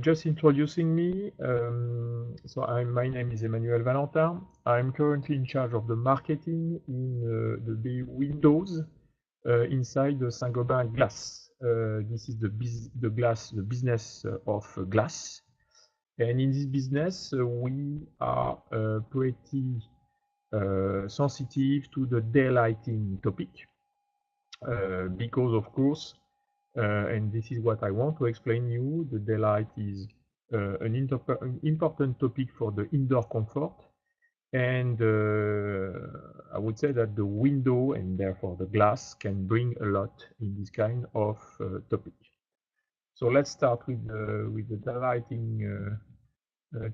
Just introducing me. My name is Emmanuel Valentin. I'm currently in charge of the marketing in the BU Windows inside the Saint-Gobain Glass. This is the business of glass. And in this business, we are pretty sensitive to the daylighting topic because, of course, and this is what I want to explain you, the daylight is an important topic for the indoor comfort. And I would say that the window and therefore the glass can bring a lot in this kind of topic. So let's start with the daylighting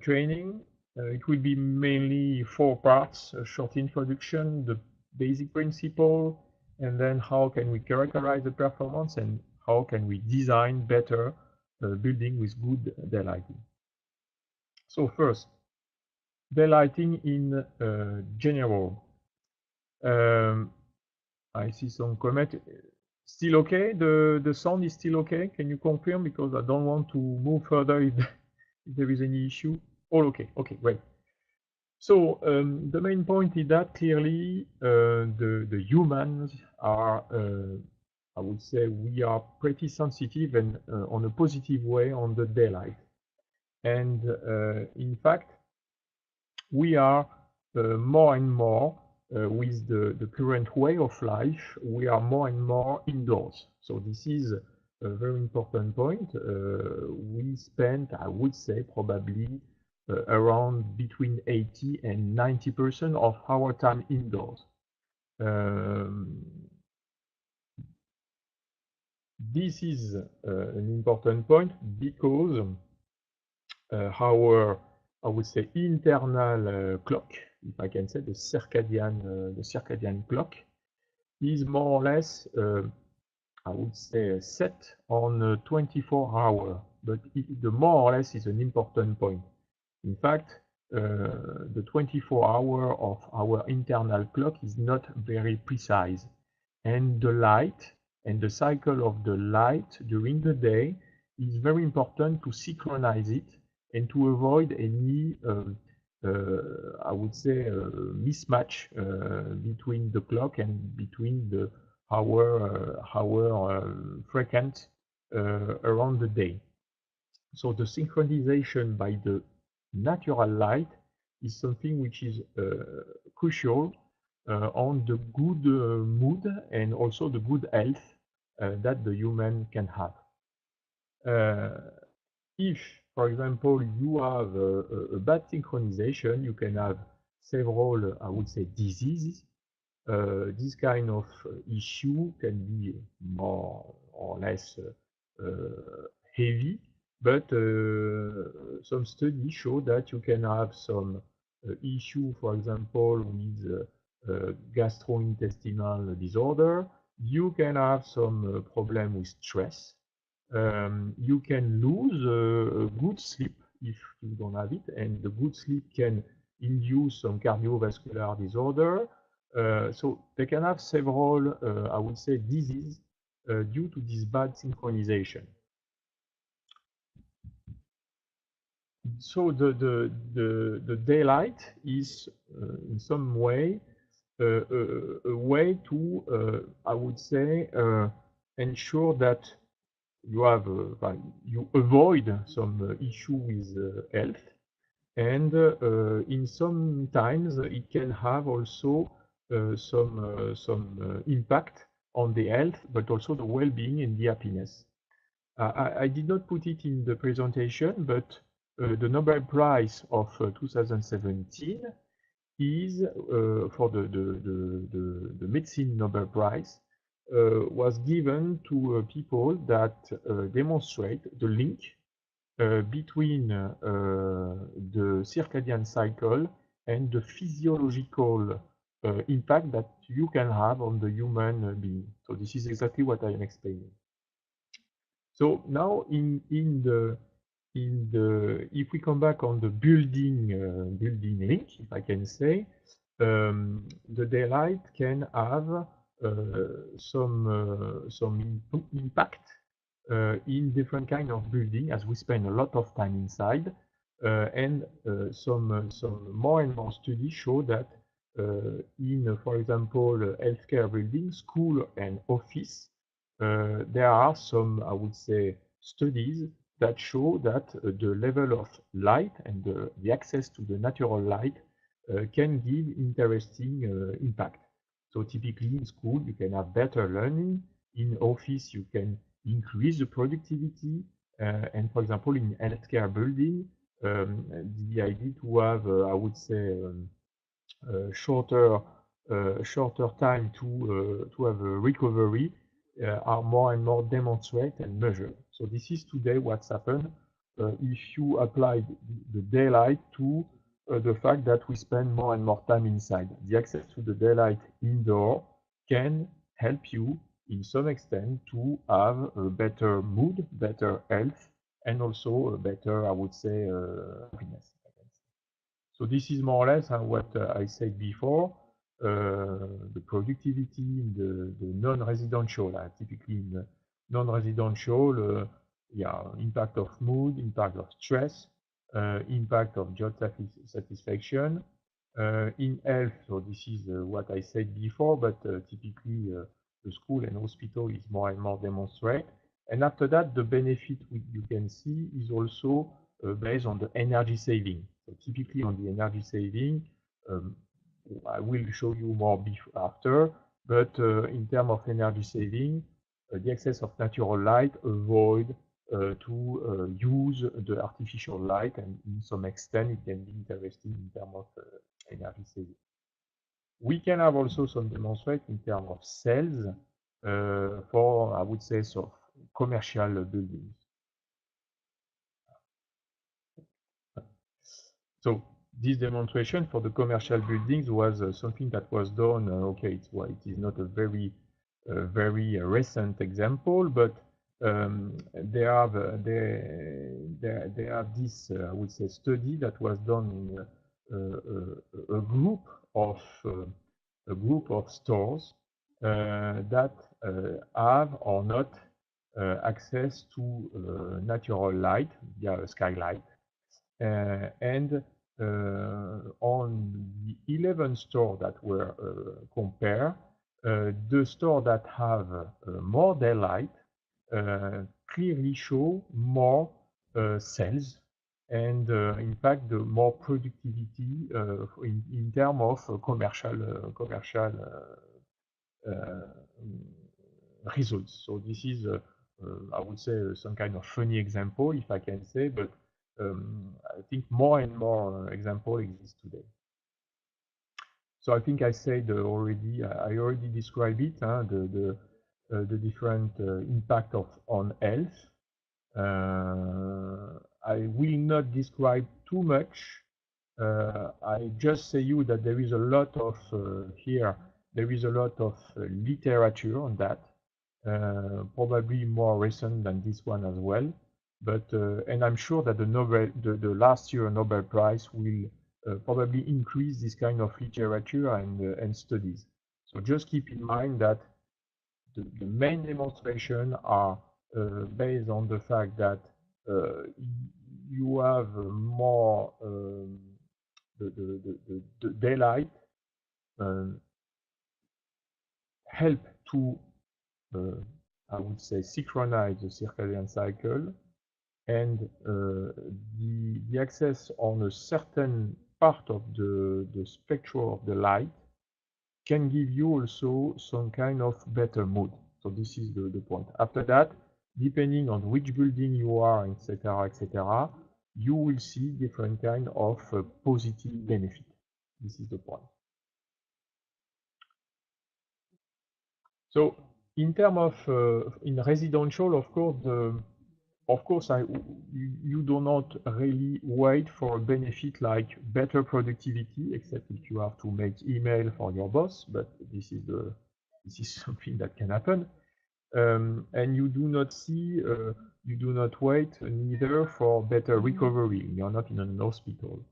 training. It will be mainly 4 parts: a short introduction, the basic principle, and then how can we characterize the performance and how can we design better building with good daylighting. So first, daylighting in general. I see some comment. Still okay? The sound is still okay? Can you confirm? Because I don't want to move further if there is any issue. All okay. Okay, great. So the main point is that clearly the humans are, I would say, we are pretty sensitive and on a positive way on the daylight. And in fact, we are more and more with the current way of life, we are more and more indoors. So this is a very important point. We spend, I would say, probably around between 80 and 90% of our time indoors. This is an important point because our, I would say, internal clock, if I can say, the circadian clock, is more or less, I would say, set on 24 hours. But the more or less is an important point. In fact, the 24-hour of our internal clock is not very precise. And the light and the cycle of the light during the day is very important to synchronize it and to avoid any, I would say, mismatch between the clock and between the hour frequent around the day. So the synchronization by the natural light is something which is crucial on the good mood and also the good health that the human can have. If, for example, you have a bad synchronization, you can have several, I would say, diseases. This kind of issue can be more or less heavy, but some studies show that you can have some issue, for example, with gastrointestinal disorder. You can have some problem with stress. You can lose good sleep if you don't have it, and the good sleep can induce some cardiovascular disorder. So they can have several, I would say, diseases due to this bad synchronization. So the daylight is in some way a way to, I would say, ensure that you have you avoid some issue with health, and in some times it can have also some impact on the health, but also the well-being and the happiness. I did not put it in the presentation, but the Nobel Prize of 2017 is for the Medicine Nobel Prize was given to people that demonstrate the link between the circadian cycle and the physiological impact that you can have on the human being. So this is exactly what I am explaining. So now if we come back on the building link, if I can say, the daylight can have some impact in different kind of building, as we spend a lot of time inside, and some more and more studies show that in, for example, healthcare buildings, school and office, there are some, I would say, studies that show that the level of light and the access to the natural light can give interesting impact. So typically in school, you can have better learning. In office, you can increase the productivity. And for example, in healthcare building, the idea to have, I would say, shorter time to have a recovery are more and more demonstrated and measured. So this is today what's happened if you apply the daylight to the fact that we spend more and more time inside. The access to the daylight indoor can help you in some extent to have a better mood, better health, and also a better, I would say, happiness. So this is more or less what I said before. The productivity in the non-residential, typically in non-residential, yeah, impact of mood, impact of stress, impact of job satisfaction. In health, so this is what I said before, but typically the school and hospital is more and more demonstrate. And after that, the benefit you can see is also based on the energy saving. So typically on the energy saving, I will show you more after, but in terms of energy saving, the excess of natural light, avoid to use the artificial light, and in some extent it can be interesting in terms of energy saving. We can have also some demonstrate in terms of sales for, I would say, so commercial buildings. So this demonstration for the commercial buildings was something that was done. Okay, it is not a very recent example, but there are this I would say study that was done in a group of stores that have or not access to natural light via a skylight. And on the 11 stores that were compared, the stores that have more daylight clearly show more sales and in fact the more productivity in terms of commercial results. So this is I would say some kind of funny example, if I can say, but I think more and more examples exist today. So I think I said already, I already described it, the different impact on health. I will not describe too much. I just say you that there is a lot of here. There is a lot of literature on that, probably more recent than this one as well. But and I'm sure that the last year Nobel Prize will probably increase this kind of literature and studies. So just keep in mind that the main demonstrations are based on the fact that you have more the daylight help to I would say synchronize the circadian cycle, and the access on a certain part of the spectrum of the light can give you also some kind of better mood. So this is the point. After that, depending on which building you are, etc., you will see different kind of positive benefit. This is the point. So in terms of in residential, of course, you do not really wait for a benefit like better productivity, except if you have to make email for your boss. But this is something that can happen, and you do not see, you do not wait neither for better recovery. You're not in an hospital.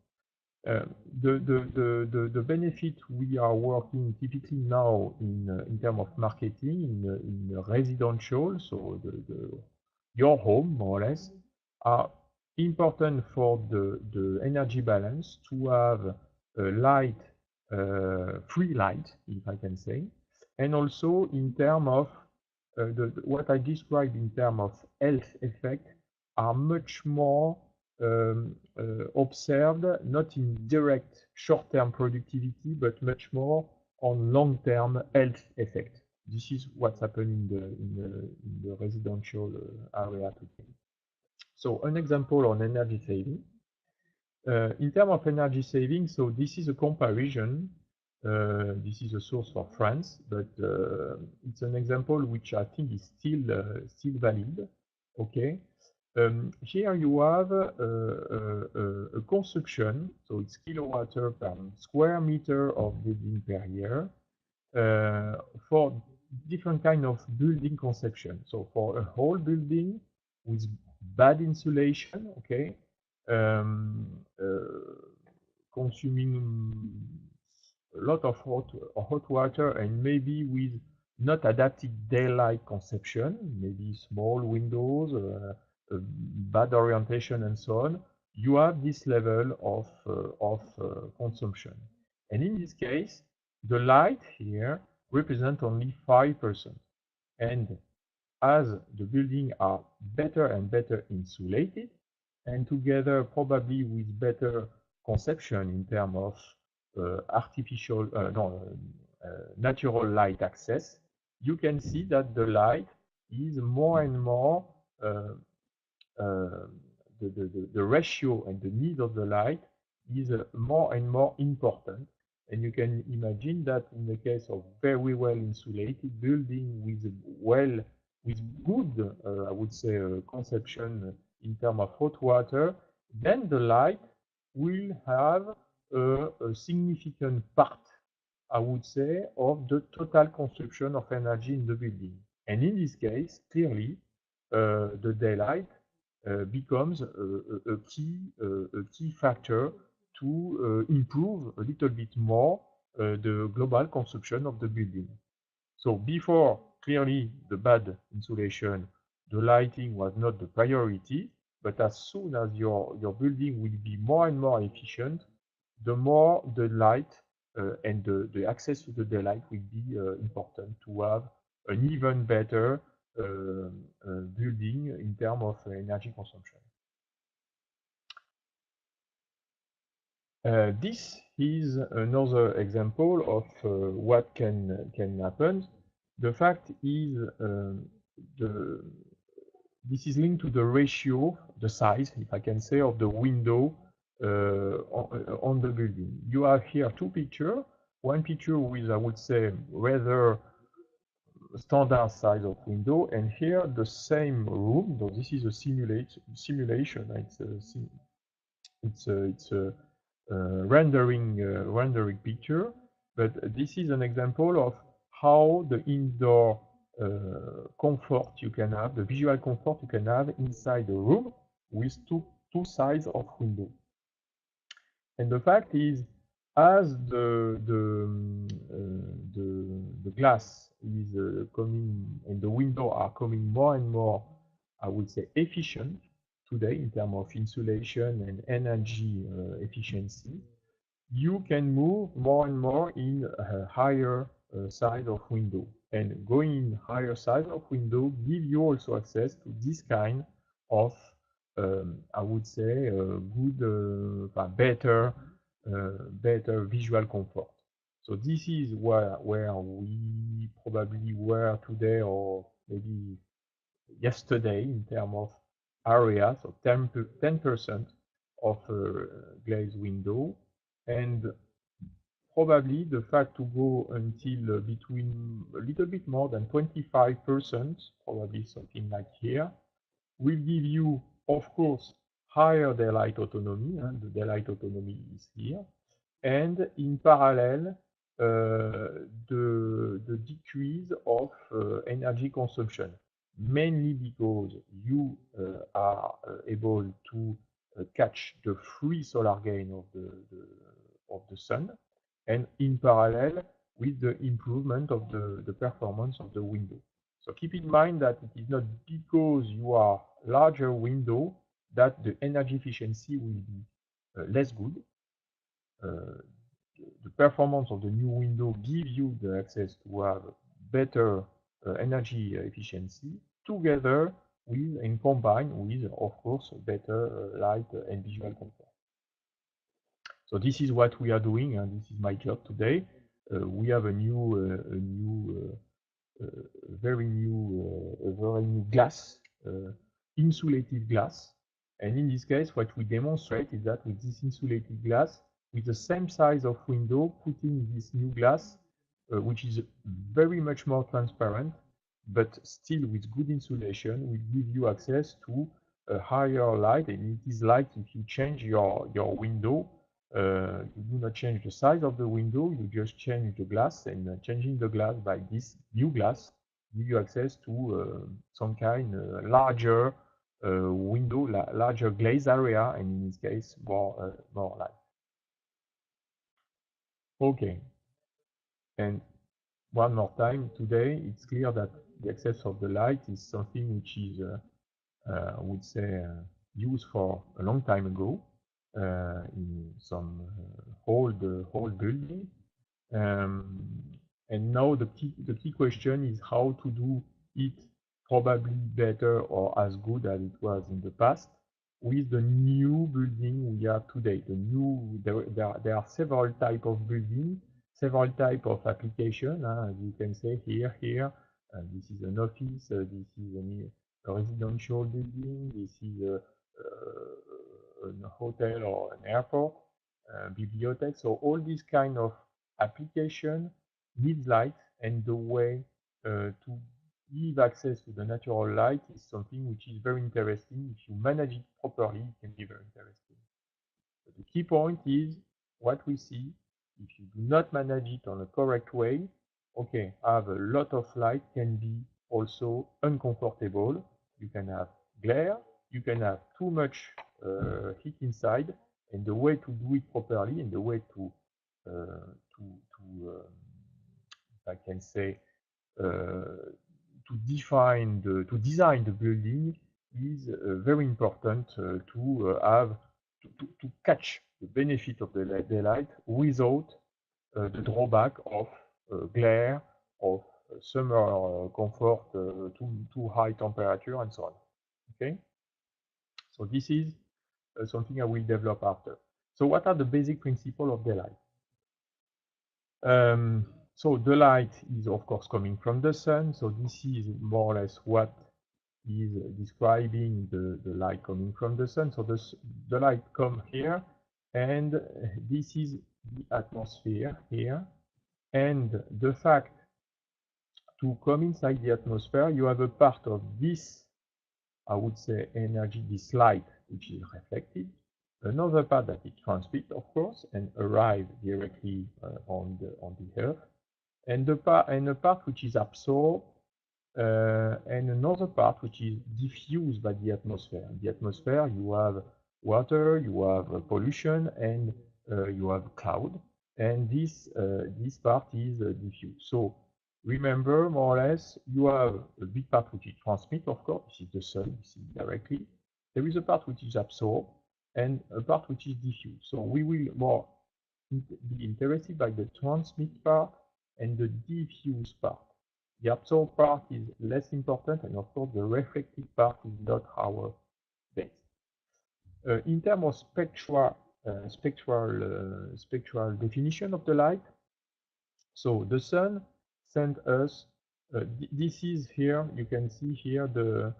The benefit we are working typically now in terms of marketing in residential, so your home, more or less, are important for the energy balance to have light, free light, if I can say, and also in terms of what I described in terms of health effect are much more observed, not in direct short-term productivity, but much more on long-term health effect. This is what's happening in the residential area today. So an example on energy saving. In terms of energy saving, so this is a comparison. This is a source for France, but it's an example which I think is still valid. Okay. Here you have a consumption, so it's kilowatt per square meter of building per year for different kind of building conception. So for a whole building with bad insulation, okay, consuming a lot of hot water and maybe with not adapted daylight conception, maybe small windows, bad orientation and so on, you have this level of consumption. And in this case, the light here represents only 5%. And as the buildings are better and better insulated, and together probably with better conception in terms of natural light access, you can see that the light is more and more the ratio and the need of the light is more and more important. And you can imagine that in the case of very well insulated building with good, I would say, conception in terms of hot water, then the light will have a significant part, I would say, of the total consumption of energy in the building. And in this case, clearly, the daylight becomes a key factor to improve a little bit more the global consumption of the building. So before, clearly, the bad insulation, the lighting was not the priority, but as soon as your building will be more and more efficient, the more the light and the access to the daylight will be important to have an even better building in terms of energy consumption. This is another example of what can happen. The fact is, this is linked to the ratio, the size, if I can say, of the window on the building. You have here two pictures. One picture with, I would say, rather standard size of window, and here the same room. So this is a simulation. It's a rendering picture, but this is an example of how the indoor comfort you can have, the visual comfort you can have inside a room with two sides of window. And the fact is, as the glass is coming and the window are coming more and more, I would say, efficient today in terms of insulation and energy efficiency, you can move more and more in a higher size of window. And going in higher size of window give you also access to this kind of, I would say, good, better visual comfort. So this is where we probably were today or maybe yesterday in terms of area, so 10% of glazed window, and probably the fact to go until between a little bit more than 25%, probably something like here, will give you, of course, higher daylight autonomy, and the daylight autonomy is here, and in parallel, the decrease of energy consumption, mainly because you are able to catch the free solar gain of the sun, and in parallel with the improvement of the performance of the window. So keep in mind that it is not because you are larger window that the energy efficiency will be less good. The performance of the new window gives you the access to have better energy efficiency together with and combined with, of course, better light and visual comfort. So this is what we are doing, and this is my job today. We have a very new glass, insulated glass. And in this case, what we demonstrate is that with this insulated glass, with the same size of window, putting this new glass, which is very much more transparent, but still with good insulation, will give you access to a higher light. And it is like if you change your window, you do not change the size of the window, you just change the glass, and changing the glass by this new glass give you access to some kind larger window, larger glaze area, and in this case, more light. Okay. And one more time, today, it's clear that the excess of the light is something which is, I would say, used for a long time ago in some old building. And now the key question is how to do it probably better or as good as it was in the past with the new building we have today. There are several types of building, several types of application. As you can say here, this is an office, this is a residential building, this is a hotel or an airport, bibliothèque. So all these kind of application needs light, and the way to give access to the natural light is something which is very interesting. If you manage it properly, it can be very interesting. But the key point is what we see. If you do not manage it on a correct way, okay, have a lot of light can be also uncomfortable. You can have glare, you can have too much heat inside, and the way to do it properly and the way to if I can say, to design the building is very important to catch the benefit of the daylight without the drawback of glare, of summer comfort, too high temperature, and so on. Okay, so this is something I will develop after. So what are the basic principles of daylight? So the light is, of course, coming from the sun. So this is more or less what is describing the light coming from the sun. So the light comes here, and this is the atmosphere here. And the fact to come inside the atmosphere, you have a part of this, I would say, energy, this light, which is reflected. Another part that it transmits, of course, and arrive directly on the Earth, and a part which is absorbed, and another part which is diffused by the atmosphere. In the atmosphere, you have water, you have pollution, and you have cloud, and this part is diffused. So remember, more or less, you have a big part which is transmit, of course. This is the sun, this is directly. There is a part which is absorbed, and a part which is diffused. So we will more be interested by the transmit part and the diffuse part. The absorbed part is less important, and of course the reflected part is not our base. In terms of spectral definition of the light, so the sun sent us. This is here. You can see here the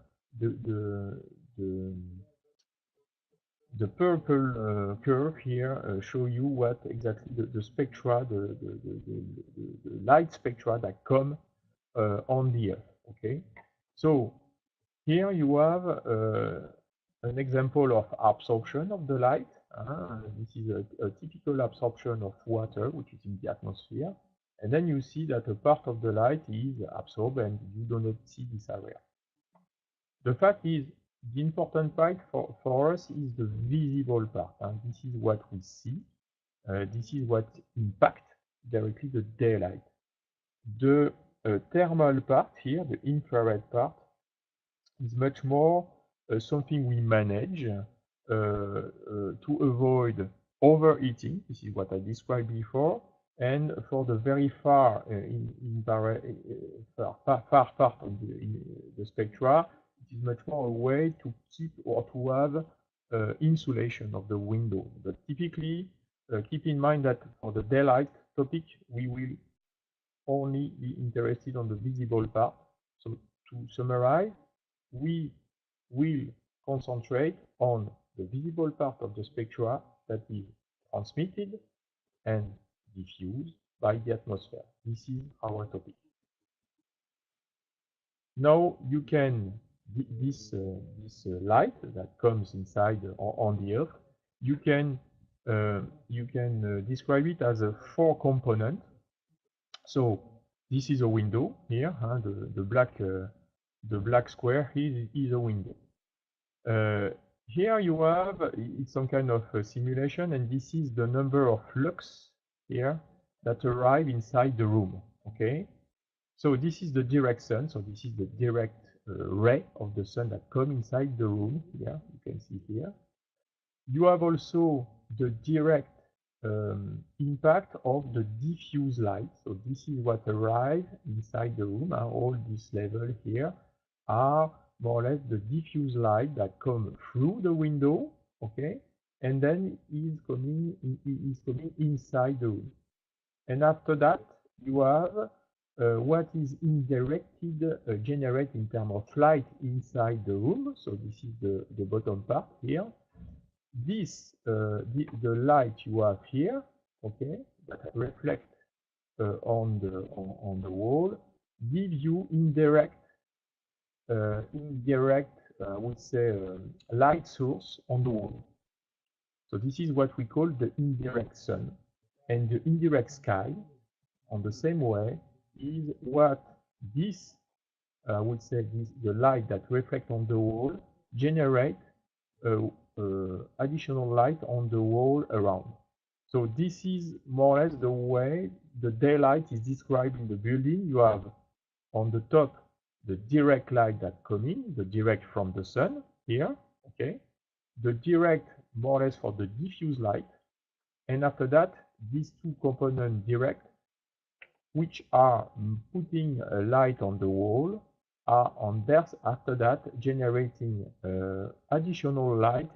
purple curve here show you what exactly the spectra, the light spectra that come on the Earth. Okay, so here you have an example of absorption of the light. This is a typical absorption of water, which is in the atmosphere. And then you see that a part of the light is absorbed and you do not see this area. The fact is, the important part for us is the visible part. This is what we see. This is what impacts directly the daylight. The thermal part here, the infrared part, is much more something we manage to avoid overheating. This is what I described before. And for the very far far part of the spectra, it is much more a way to keep or to have insulation of the window. But typically, keep in mind that for the daylight topic, we will only be interested on the visible part. So to summarize, we will concentrate on the visible part of the spectra that is transmitted and diffused by the atmosphere. This is our topic. Now you can, this light that comes inside on the Earth, you can describe it as a 4 component. So this is a window here, the black square here is a window. Here you have, it's some kind of simulation, and this is the number of lux here that arrive inside the room, okay? So this is the direct sun, so this is the direct ray of the sun that come inside the room here, you can see here. You have also the direct impact of the diffuse light, so this is what arrives inside the room, and all this level here are more or less the diffuse light that come through the window, okay, and then is coming inside the room. And after that, you have what is indirected generated in terms of light inside the room. So this is the bottom part here. This the light you have here, okay, that reflect on the wall, give you indirect I would say light source on the wall. So this is what we call the indirect sun. And the indirect sky, on the same way, is what this I would say the light that reflect on the wall generate additional light on the wall around. So this is more or less the way the daylight is described in the building. You have on the top the direct light that come in, the direct from the sun here, okay, the direct more or less for the diffuse light, and after that these 2 components direct, which are putting a light on the wall, are on there after that generating additional light